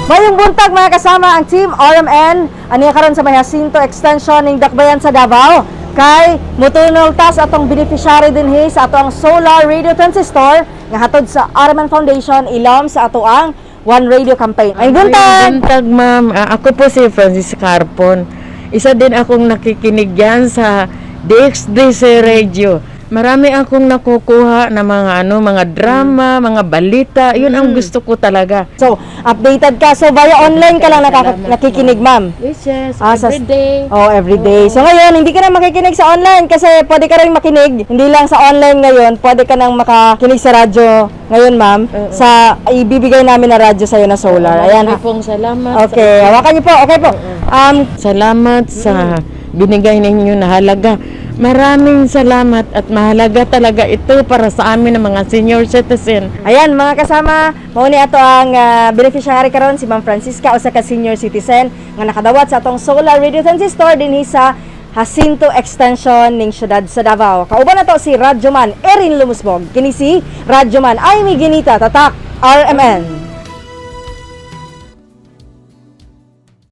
Mayong buntag mga kasama ang Team RMN aniya karon sa may Jacinto Extension ning Dakbayan sa Davao kay mutunog tas atong beneficiary dinhi sa ato ang solar radio transistor nga hatod sa RMN Foundation ilom sa ato ang One Radio campaign. Ay buntag. Buntag ma'am. Ako po si Francis Carpon. Isa din akong nakikinig yan sa DXDC Radio. Marami akong nakukuha na mga drama, mga balita. Yun ang gusto ko talaga. So, updated ka. So, via online ka lang nakikinig, ma'am? Yes, every day. Oh, every day. So, ngayon, hindi ka na makikinig sa online kasi pwede ka rin makinig. Hindi lang sa online ngayon, pwede ka nang makakinig sa radyo ngayon, ma'am. Sa ibibigay namin na radyo sa'yo na solar. Ayan. Marami pong salamat. Okay, hawakan niyo po. Okay po. Salamat sa binigay ninyo na halaga. Maraming salamat at mahalaga talaga ito para sa amin ng mga senior citizen. Ayan mga kasama, mauni ato ang beneficiary karon si Ma'am Francisca usa ka senior citizen nga nakadawat sa atong solar radio transistor dinhi sa Jacinto Extension ning syudad sa Davao. Kauban nato si Radyoman Erin Lumusbog. Kini si Radyoman Amy Ginita, tatak RMN.